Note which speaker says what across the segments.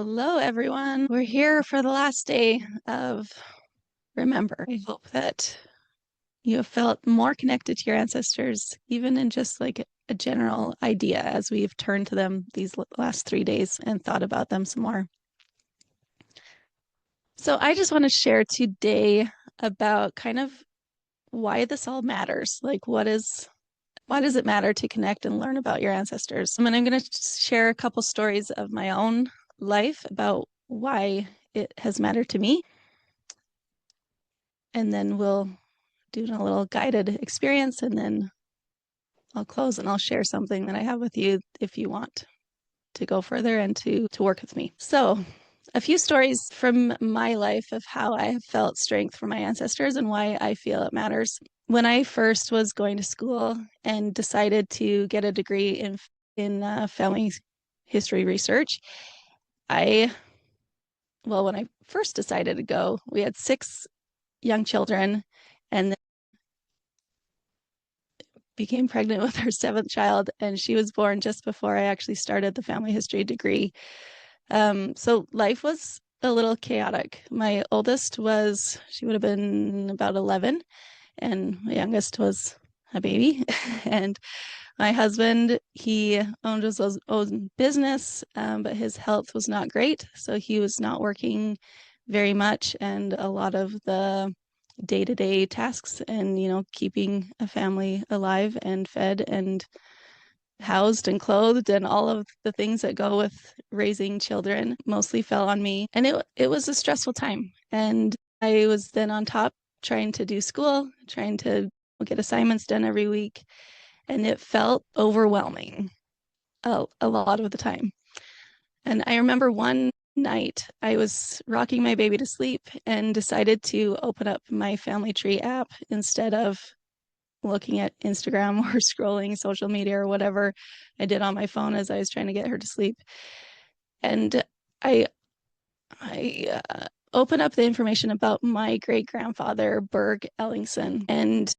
Speaker 1: Hello, everyone. We're here for the last day of Remember. I hope that you have felt more connected to your ancestors, even in just like a general idea as we've turned to them these last 3 days and thought about them some more. So I just want to share today about kind of why this all matters. Like, why does it matter to connect and learn about your ancestors? And I'm going to share a couple stories of my own life about why it has mattered to me. And then we'll do a little guided experience, and then I'll close and I'll share something that I have with you if you want to go further and to work with me. So a few stories from my life of how I have felt strength from my ancestors and why I feel it matters. When I first was going to school and decided to get a degree in family history research, when I first decided to go, we had 6 young children, and then became pregnant with our 7th child, and she was born just before I actually started the family history degree. So life was a little chaotic. My oldest she would have been about 11, and my youngest was a baby. And my husband, he owned his own business, but his health was not great. So he was not working very much. And a lot of the day-to-day tasks and, keeping a family alive and fed and housed and clothed and all of the things that go with raising children mostly fell on me. And it was a stressful time. And I was then on top trying to do school, trying to get assignments done every week. And it felt overwhelming a lot of the time. And I remember one night I was rocking my baby to sleep and decided to open up my family tree app instead of looking at Instagram or scrolling social media or whatever I did on my phone as I was trying to get her to sleep. And I opened up the information about my great grandfather, Berg Ellingson, and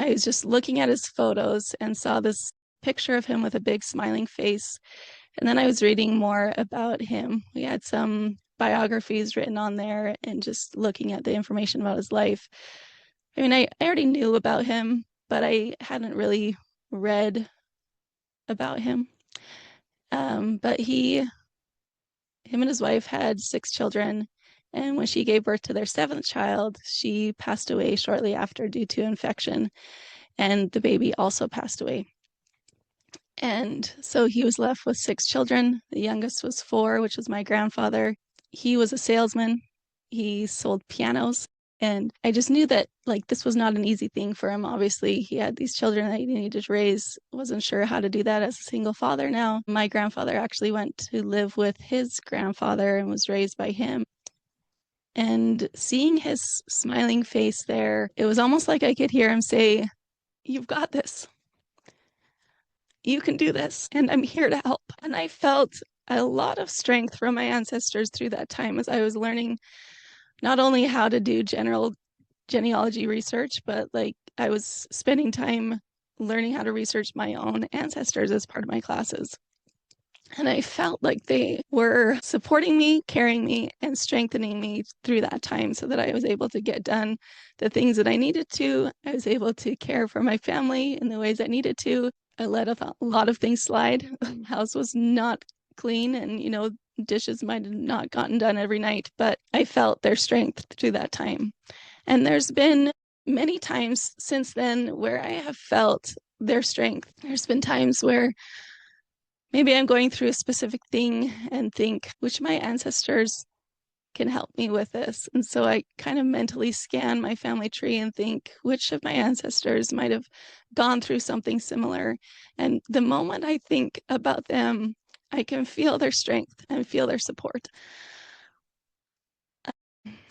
Speaker 1: I was just looking at his photos and saw this picture of him with a big smiling face. And then I was reading more about him. We had some biographies written on there and just looking at the information about his life. I mean, I already knew about him, but I hadn't really read about him. But him and his wife had 6 children. And when she gave birth to their 7th child, she passed away shortly after due to infection. And the baby also passed away. And so he was left with 6 children. The youngest was 4, which was my grandfather. He was a salesman. He sold pianos. And I just knew that like this was not an easy thing for him. Obviously, he had these children that he needed to raise. Wasn't sure how to do that as a single father now. My grandfather actually went to live with his grandfather and was raised by him. And seeing his smiling face there, it was almost like I could hear him say, "You've got this. You can do this, and I'm here to help." And I felt a lot of strength from my ancestors through that time as I was learning not only how to do general genealogy research, but like I was spending time learning how to research my own ancestors as part of my classes. And I felt like they were supporting me, carrying me, and strengthening me through that time so that I was able to get done the things that I needed to. I was able to care for my family in the ways I needed to. I let a lot of things slide. The house was not clean, and dishes might have not gotten done every night, but I felt their strength through that time. And there's been many times since then where I have felt their strength. There's been times where maybe I'm going through a specific thing and think, which of my ancestors can help me with this? And so I kind of mentally scan my family tree and think, which of my ancestors might have gone through something similar? And the moment I think about them, I can feel their strength and feel their support.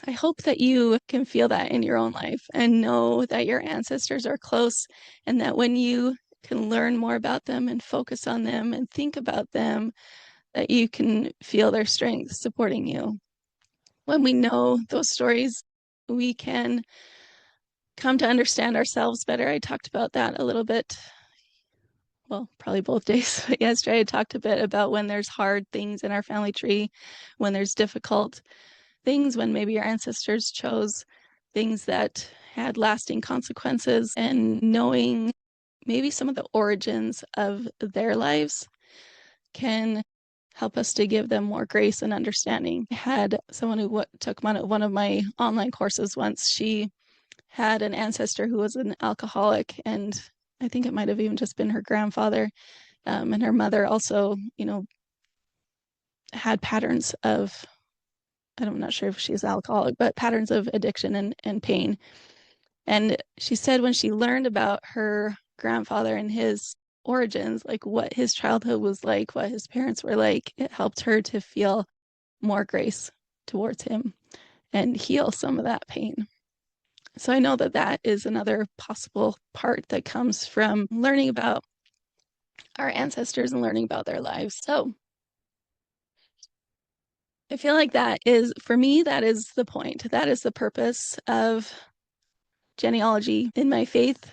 Speaker 1: I hope that you can feel that in your own life and know that your ancestors are close, and that when you can learn more about them and focus on them and think about them, that you can feel their strength supporting you. When we know those stories, we can come to understand ourselves better. I talked about that a little bit well, probably both days, but yesterday I talked a bit about when there's hard things in our family tree, when there's difficult things, when maybe your ancestors chose things that had lasting consequences, and knowing maybe some of the origins of their lives can help us to give them more grace and understanding. I had someone who took one of my online courses once. She had an ancestor who was an alcoholic, and I think it might have even just been her grandfather. And her mother also, had patterns of, I'm not sure if she's alcoholic, but patterns of addiction and pain. And she said when she learned about her grandfather and his origins, like what his childhood was like, what his parents were like, it helped her to feel more grace towards him and heal some of that pain. So I know that that is another possible part that comes from learning about our ancestors and learning about their lives. So I feel like that is, for me, that is the point. That is the purpose of genealogy in my faith.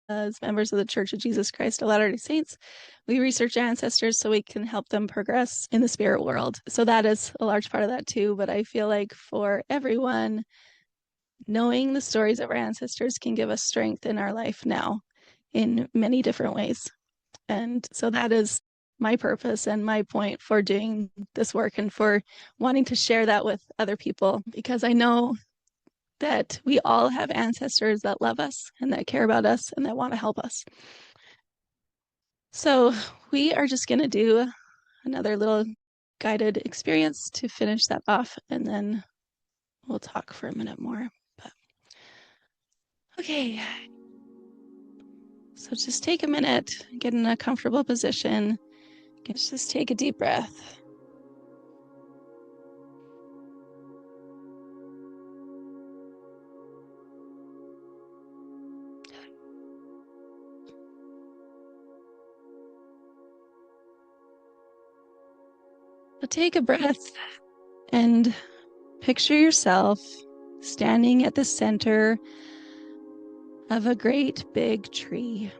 Speaker 1: As members of the Church of Jesus Christ of Latter-day Saints, we research ancestors so we can help them progress in the spirit world. So that is a large part of that too. But I feel like for everyone, knowing the stories of our ancestors can give us strength in our life now in many different ways. And so that is my purpose and my point for doing this work and for wanting to share that with other people, because I know that we all have ancestors that love us and that care about us and that want to help us. So we are just going to do another little guided experience to finish that off, and then we'll talk for a minute more. But okay, so just take a minute, get in a comfortable position. Let's just take a deep breath. So take a breath and picture yourself standing at the center of a great big tree.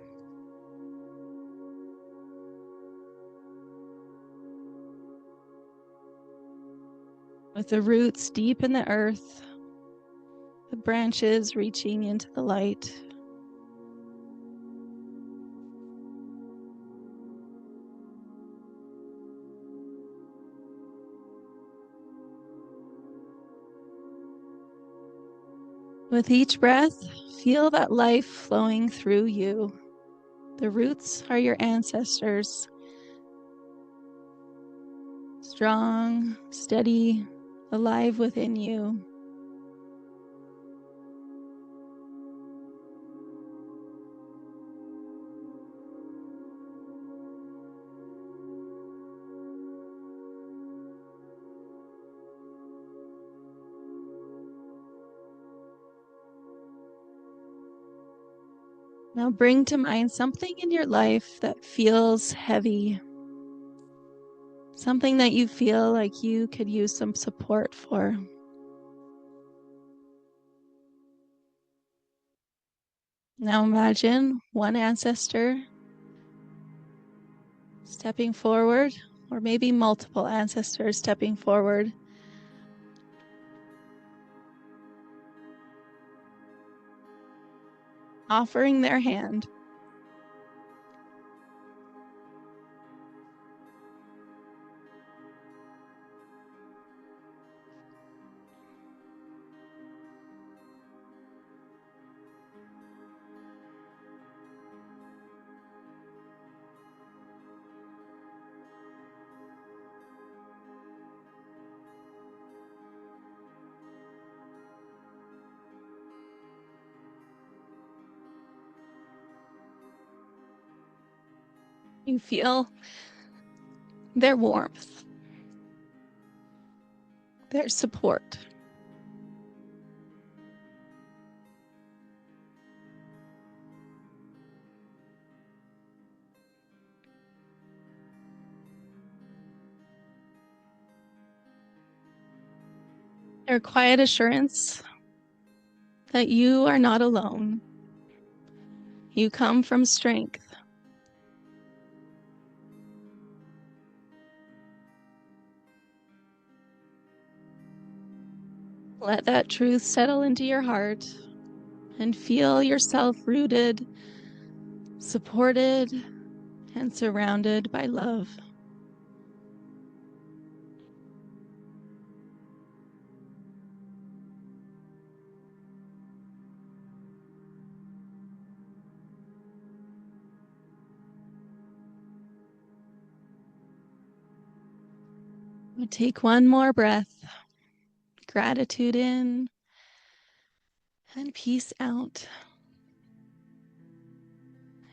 Speaker 1: With the roots deep in the earth, the branches reaching into the light. With each breath, feel that life flowing through you. The roots are your ancestors. Strong, steady, alive within you. Now bring to mind something in your life that feels heavy. Something that you feel like you could use some support for. Now imagine one ancestor stepping forward, or maybe multiple ancestors stepping forward. Offering their hand. You feel their warmth, their support. Their quiet assurance that you are not alone. You come from strength. Let that truth settle into your heart and feel yourself rooted, supported, and surrounded by love. Take one more breath, gratitude in and peace out.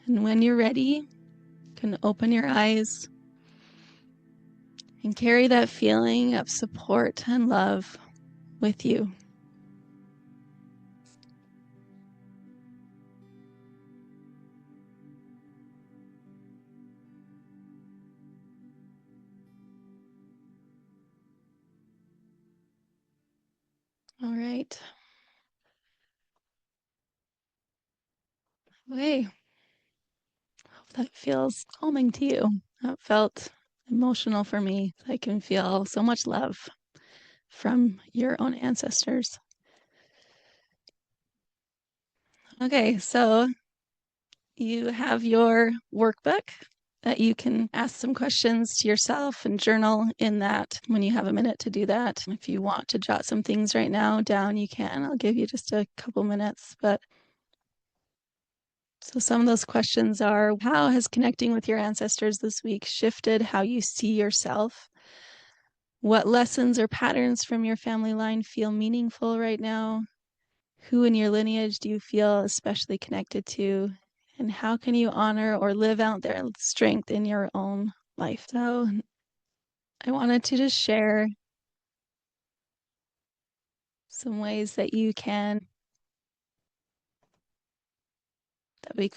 Speaker 1: And when you're ready, you can open your eyes and carry that feeling of support and love with you. All right. Okay. Hope that feels calming to you. That felt emotional for me. I can feel so much love from your own ancestors. Okay, so you have your workbook that you can ask some questions to yourself and journal in that when you have a minute to do that. If you want to jot some things right now down, you can. I'll give you just a couple minutes. But so some of those questions are, how has connecting with your ancestors this week shifted how you see yourself? What lessons or patterns from your family line feel meaningful right now? Who in your lineage do you feel especially connected to? And how can you honor or live out their strength in your own life? So I wanted to just share some ways that we can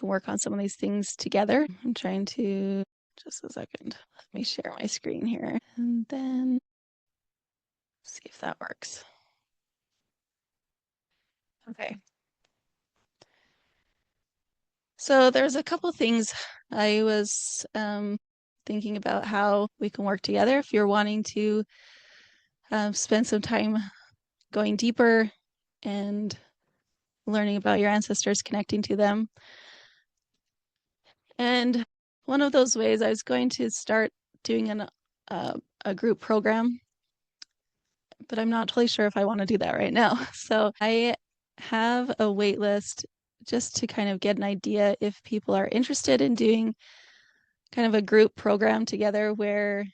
Speaker 1: work on some of these things together. I'm trying to, just a second, let me share my screen here and then see if that works. Okay. So there's a couple things I was thinking about how we can work together if you're wanting to spend some time going deeper and learning about your ancestors, connecting to them. And one of those ways I was going to start doing a group program, but I'm not totally sure if I want to do that right now. So I have a wait list just to kind of get an idea if people are interested in doing kind of a group program together where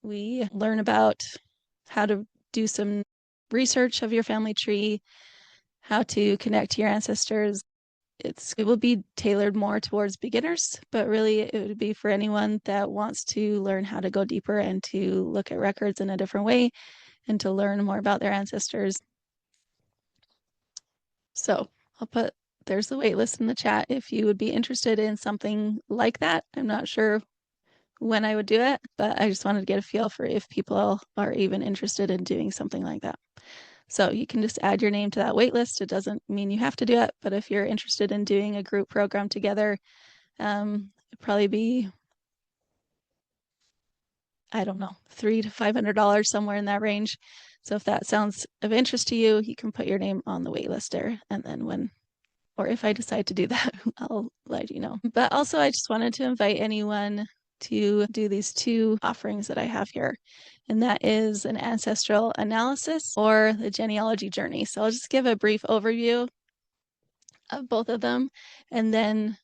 Speaker 1: we learn about how to do some research of your family tree, how to connect to your ancestors. It will be tailored more towards beginners, but really it would be for anyone that wants to learn how to go deeper and to look at records in a different way and to learn more about their ancestors. So there's the wait list in the chat if you would be interested in something like that. I'm not sure when I would do it, but I just wanted to get a feel for if people are even interested in doing something like that. So you can just add your name to that wait list. It doesn't mean you have to do it, but if you're interested in doing a group program together, it'd probably be, I don't know, $300 to $500, somewhere in that range. So if that sounds of interest to you, you can put your name on the wait list there. And then or if I decide to do that, I'll let you know. But also, I just wanted to invite anyone to do these two offerings that I have here. And that is an ancestral analysis or the genealogy journey. So I'll just give a brief overview of both of them. And then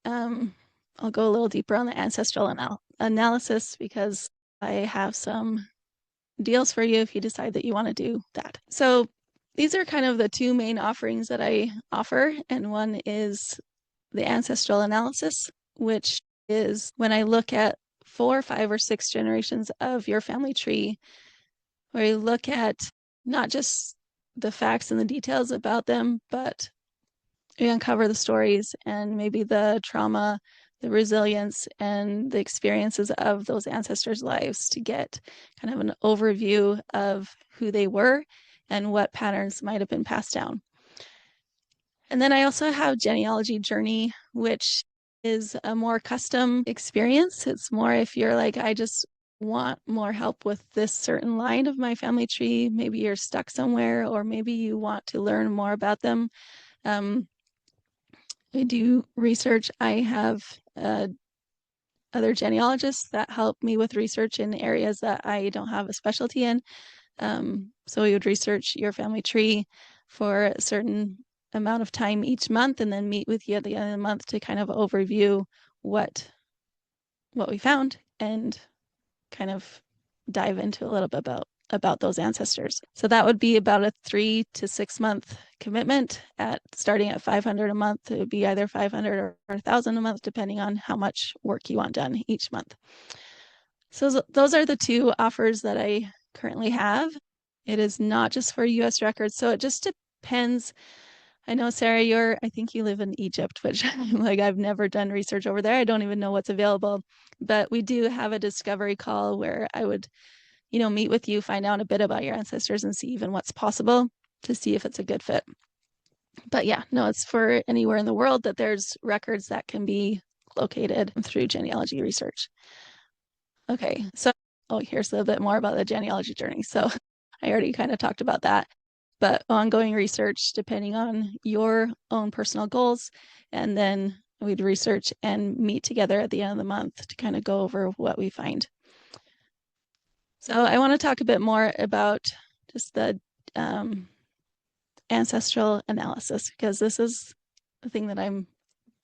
Speaker 1: I'll go a little deeper on the ancestral analysis because I have some deals for you if you decide that you want to do that. So these are kind of the two main offerings that I offer. And one is the ancestral analysis, which is when I look at 4, 5, or 6 generations of your family tree, where you look at not just the facts and the details about them, but we uncover the stories and maybe the trauma, the resilience, and the experiences of those ancestors' lives to get kind of an overview of who they were and what patterns might have been passed down. And then I also have genealogy journey, which is a more custom experience. It's more if you're like, I just want more help with this certain line of my family tree, maybe you're stuck somewhere, or maybe you want to learn more about them. I do research. I have other genealogists that help me with research in areas that I don't have a specialty in. So we would research your family tree for a certain amount of time each month, and then meet with you at the end of the month to kind of overview what we found and kind of dive into a little bit about those ancestors. So that would be about a 3 to 6 month commitment. At starting at $500 a month, it would be either 500 or 1,000 a month, depending on how much work you want done each month. So those are the two offers that I currently have. It is not just for US records, so it just depends. I know, Sarah, I think you live in Egypt, which like I've never done research over there. I don't even know what's available. But we do have a discovery call where I would, meet with you, find out a bit about your ancestors, and see even what's possible to see if it's a good fit. But yeah, no, it's for anywhere in the world that there's records that can be located through genealogy research. Okay, so here's a bit more about the genealogy journey. So I already kind of talked about that, but ongoing research depending on your own personal goals. And then we'd research and meet together at the end of the month to kind of go over what we find. So I want to talk a bit more about just the ancestral analysis, because this is the thing that I'm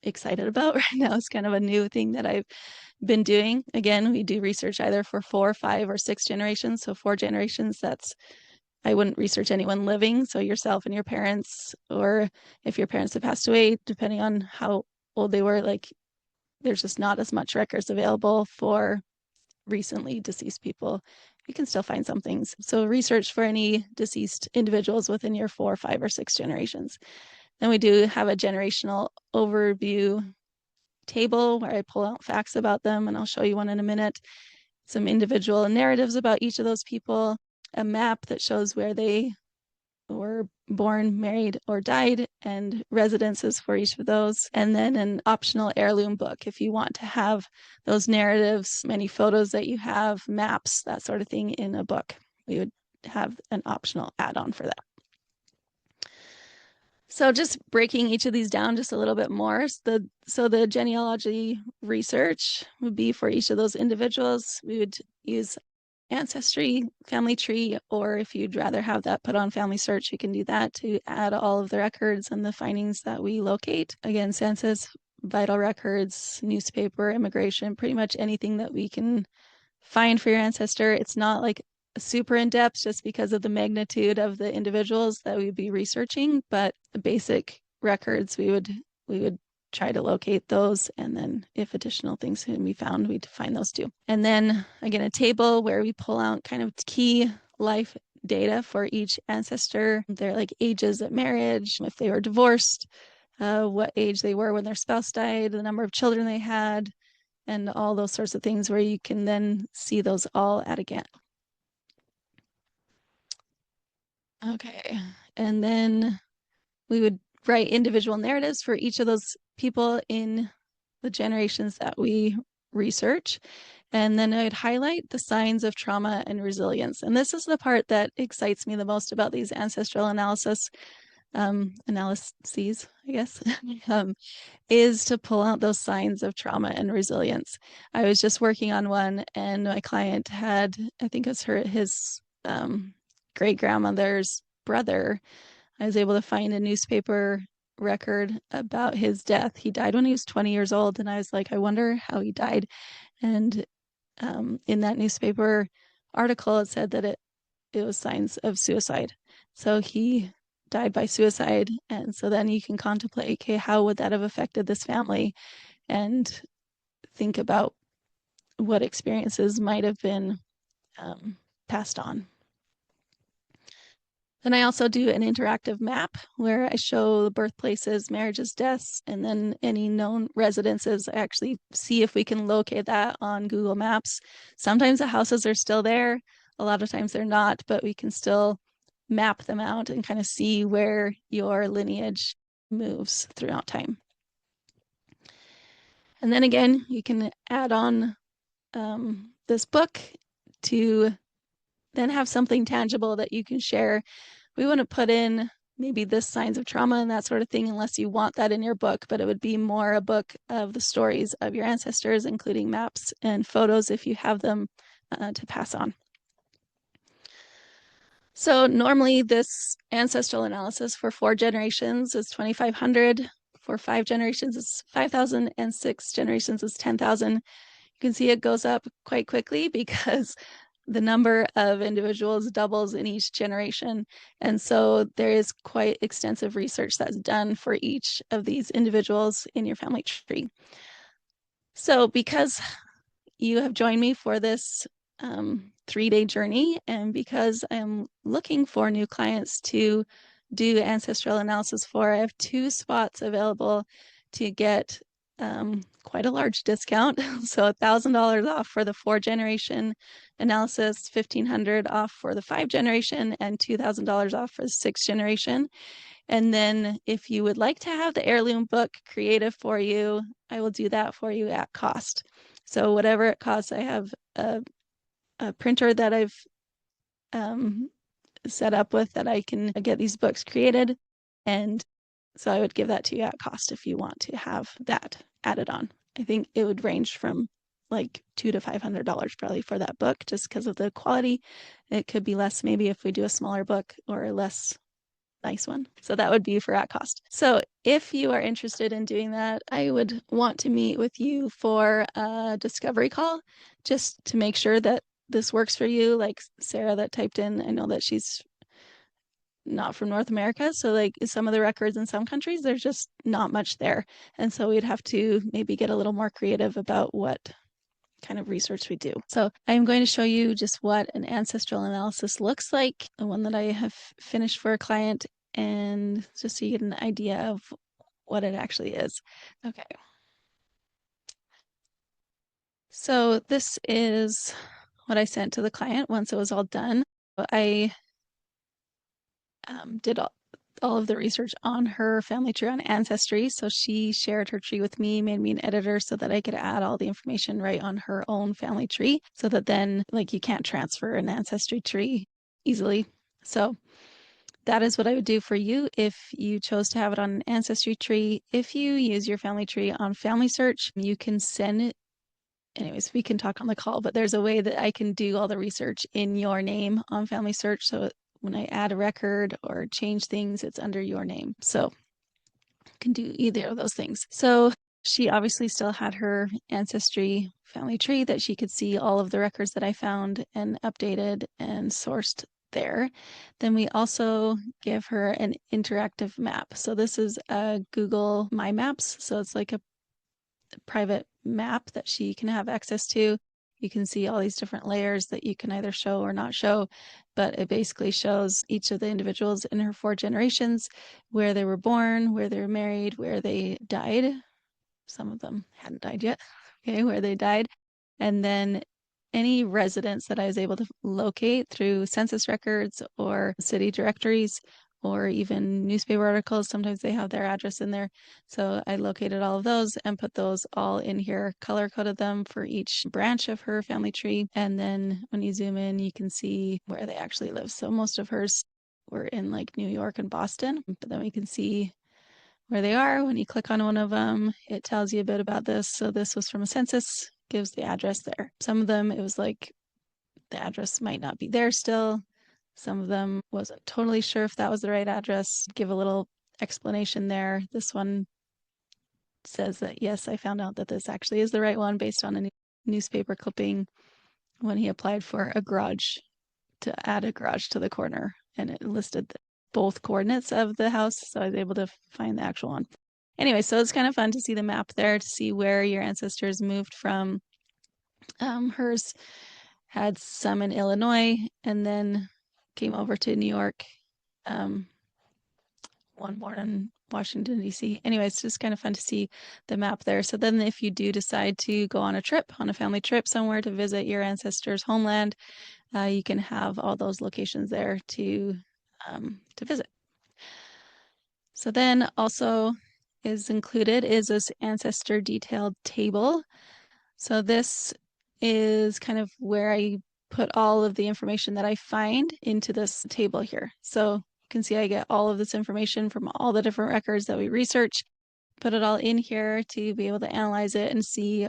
Speaker 1: excited about right now. It's kind of a new thing that I've been doing. Again, we do research either for 4, 5, or 6 generations. So 4 generations, I wouldn't research anyone living. So yourself and your parents, or if your parents have passed away, depending on how old they were, like there's just not as much records available for recently deceased people. You can still find some things. So research for any deceased individuals within your 4, 5, or 6 generations. Then we do have a generational overview table where I pull out facts about them, and I'll show you one in a minute. Some individual narratives about each of those people, a map that shows where they were born, married, or died, and residences for each of those. And then an optional heirloom book if you want to have those narratives, many photos that you have, maps, that sort of thing in a book. We would have an optional add-on for that. So just breaking each of these down just a little bit more. So the genealogy research would be for each of those individuals. We would use Ancestry, Family Tree, or if you'd rather have that put on Family Search, you can do that to add all of the records and the findings that we locate. Again, census, vital records, newspaper, immigration, pretty much anything that we can find for your ancestor. It's not like super in depth just because of the magnitude of the individuals that we'd be researching, but the basic records we would try to locate those, and then if additional things can be found, we'd find those too. And then again, a table where we pull out kind of key life data for each ancestor, their like ages at marriage, if they were divorced, what age they were when their spouse died, the number of children they had, and all those sorts of things where you can then see those all at again. Okay, and then we would write individual narratives for each of those people in the generations that we research. And then I'd highlight the signs of trauma and resilience. And this is the part that excites me the most about these ancestral analyses, I guess, is to pull out those signs of trauma and resilience. I was just working on one, and my client had, I think it was his great grandmother's brother. I was able to find a newspaper record about his death. He died when he was 20 years old, and I was like, I wonder how he died. And in that newspaper article, it said that it was signs of suicide. So he died by suicide. And so then you can contemplate, okay, how would that have affected this family? And think about what experiences might have been passed on. Then I also do an interactive map where I show the birthplaces, marriages, deaths, and then any known residences. I actually see if we can locate that on Google Maps. Sometimes the houses are still there. A lot of times they're not, but we can still map them out and kind of see where your lineage moves throughout time. And then again, you can add on this book to then have something tangible that you can share. We wouldn't put in maybe this signs of trauma and that sort of thing unless you want that in your book, but it would be more a book of the stories of your ancestors, including maps and photos if you have them to pass on. So normally this ancestral analysis for 4 generations is 2,500, for 5 generations is 5,000, and 6 generations is 10,000. You can see it goes up quite quickly because the number of individuals doubles in each generation. And so there is quite extensive research that's done for each of these individuals in your family tree. So because you have joined me for this 3-day journey, and because I'm looking for new clients to do ancestral analysis for, I have 2 spots available to get quite a large discount. So $1,000 off for the 4 generation analysis, $1,500 off for the 5 generation, and $2,000 off for the 6 generation. And then if you would like to have the heirloom book created for you, I will do that for you at cost. So whatever it costs, I have a printer that I've set up with that I can get these books created. And so I would give that to you at cost if you want to have that added on. I think it would range from like $200 to $500 probably for that book, just because of the quality. It could be less maybe if we do a smaller book or a less nice one. So that would be for at cost. So if you are interested in doing that, I would want to meet with you for a discovery call just to make sure that this works for you. Like Sarah that typed in, I know that she's not from North America. So like some of the records in some countries, there's just not much there. And so we'd have to maybe get a little more creative about what kind of research we do. So I'm going to show you just what an ancestral analysis looks like, the one that I have finished for a client, and just so you get an idea of what it actually is. Okay. So this is what I sent to the client once it was all done. I did all of the research on her family tree on Ancestry. So she shared her tree with me, made me an editor so that I could add all the information right on her own family tree so that then like you can't transfer an Ancestry tree easily. So that is what I would do for you if you chose to have it on an Ancestry tree. If you use your family tree on Family Search, you can send it. Anyways, we can talk on the call, but there's a way that I can do all the research in your name on Family Search. So when I add a record or change things, it's under your name. So I can do either of those things. So she obviously still had her Ancestry family tree that she could see all of the records that I found and updated and sourced there. Then we also give her an interactive map. So this is a Google My Maps. So it's like a private map that she can have access to. You can see all these different layers that you can either show or not show, but it basically shows each of the individuals in her 4 generations, where they were born, where they were married, where they died. Some of them hadn't died yet, okay, where they died. And then any residents that I was able to locate through census records or city directories or even newspaper articles. Sometimes they have their address in there. So I located all of those and put those all in here, color coded them for each branch of her family tree. And then when you zoom in, you can see where they actually live. So most of hers were in like New York and Boston, but then we can see where they are. When you click on one of them, it tells you a bit about this. So this was from a census, gives the address there. Some of them, it was like the address might not be there still. Some of them wasn't totally sure if that was the right address. Give a little explanation there. This one says that, yes, I found out that this actually is the right one based on a newspaper clipping when he applied for a garage, to add a garage to the corner, and it listed both coordinates of the house. So I was able to find the actual one. Anyway, so it's kind of fun to see the map there, to see where your ancestors moved from. Hers had some in Illinois and then came over to New York, one more in Washington, D.C. Anyway, it's just kind of fun to see the map there. So then if you do decide to go on a trip, on a family trip somewhere to visit your ancestors' homeland, you can have all those locations there to visit. So then also is included is this ancestor detailed table. So this is kind of where I put all of the information that I find into this table here. So you can see I get all of this information from all the different records that we research, put it all in here to be able to analyze it and see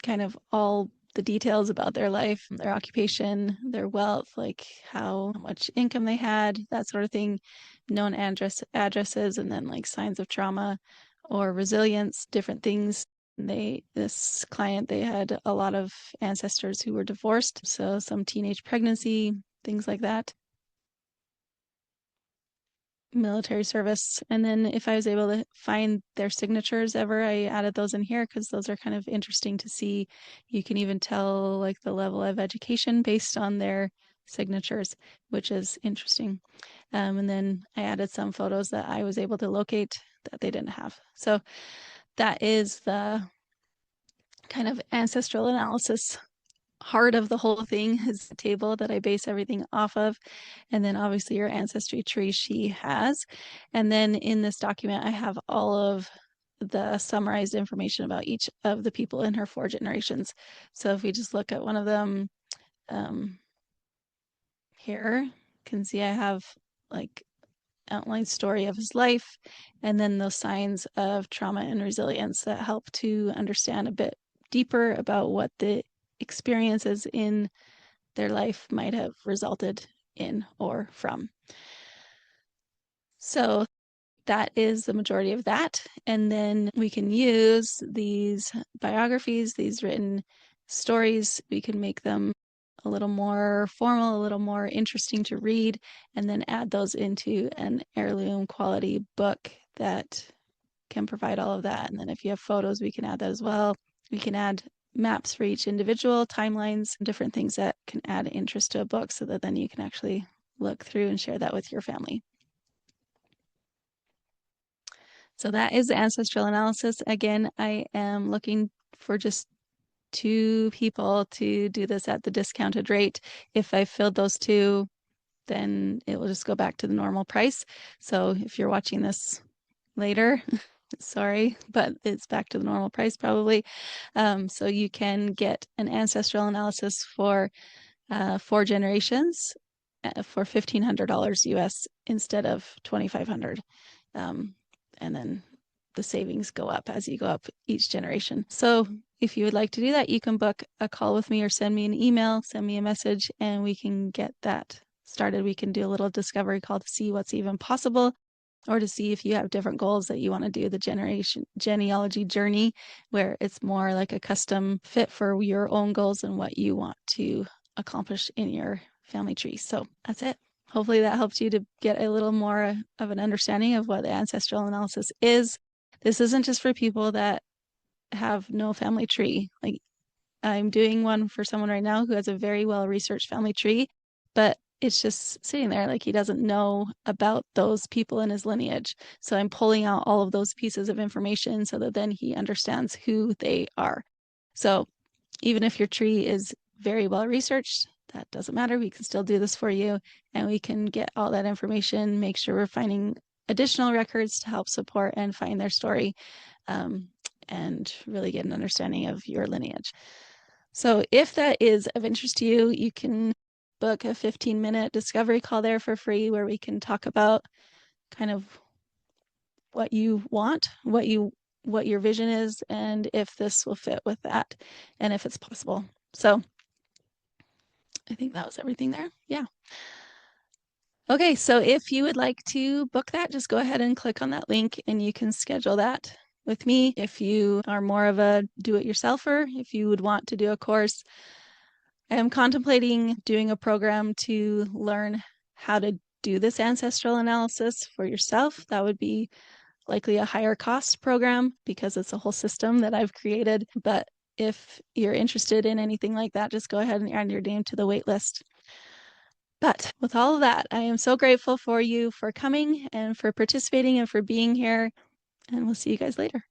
Speaker 1: kind of all the details about their life, their occupation, their wealth, like how much income they had, that sort of thing, known addresses, and then like signs of trauma or resilience, different things. This client, they had a lot of ancestors who were divorced, so some teenage pregnancy, things like that, military service. And then if I was able to find their signatures ever, I added those in here because those are kind of interesting to see. You can even tell like the level of education based on their signatures, which is interesting. And then I added some photos that I was able to locate that they didn't have. So that is the kind of ancestral analysis heart of the whole thing, is the table that I base everything off of. And then obviously your ancestry tree she has. And then in this document, I have all of the summarized information about each of the people in her 4 generations. So if we just look at one of them here, you can see I have like outline story of his life, and then those signs of trauma and resilience that help to understand a bit deeper about what the experiences in their life might have resulted in or from. So that is the majority of that. And then we can use these biographies, these written stories, we can make them a little more formal, a little more interesting to read, and then add those into an heirloom quality book that can provide all of that. And then if you have photos, we can add that as well. We can add maps for each individual, timelines, different things that can add interest to a book so that then you can actually look through and share that with your family. So that is the ancestral analysis. Again, I am looking for just 2 people to do this at the discounted rate. If I filled those 2, then it will just go back to the normal price. So if you're watching this later, sorry, but it's back to the normal price probably. So you can get an ancestral analysis for 4 generations for $1,500 US instead of $2,500. And then the savings go up as you go up each generation. So if you would like to do that, you can book a call with me or send me an email, send me a message, and we can get that started. We can do a little discovery call to see what's even possible, or to see if you have different goals that you want to do the genealogy journey, where it's more like a custom fit for your own goals and what you want to accomplish in your family tree. So that's it. Hopefully that helps you to get a little more of an understanding of what the ancestral analysis is. This isn't just for people that have no family tree. Like, I'm doing one for someone right now who has a very well-researched family tree, but it's just sitting there like he doesn't know about those people in his lineage. So I'm pulling out all of those pieces of information so that then he understands who they are. So even if your tree is very well researched, that doesn't matter. We can still do this for you, and we can get all that information, make sure we're finding additional records to help support and find their story, and really get an understanding of your lineage. So if that is of interest to you, you can book a 15-minute discovery call there for free, where we can talk about kind of what you want, what your vision is, and if this will fit with that, and if it's possible. So I think that was everything there. Yeah. Okay, so if you would like to book that, just go ahead and click on that link and you can schedule that with me. If you are more of a do-it-yourselfer, if you would want to do a course, I am contemplating doing a program to learn how to do this ancestral analysis for yourself. That would be likely a higher cost program because it's a whole system that I've created. But if you're interested in anything like that, just go ahead and add your name to the wait list. But with all of that, I am so grateful for you for coming and for participating and for being here. And we'll see you guys later.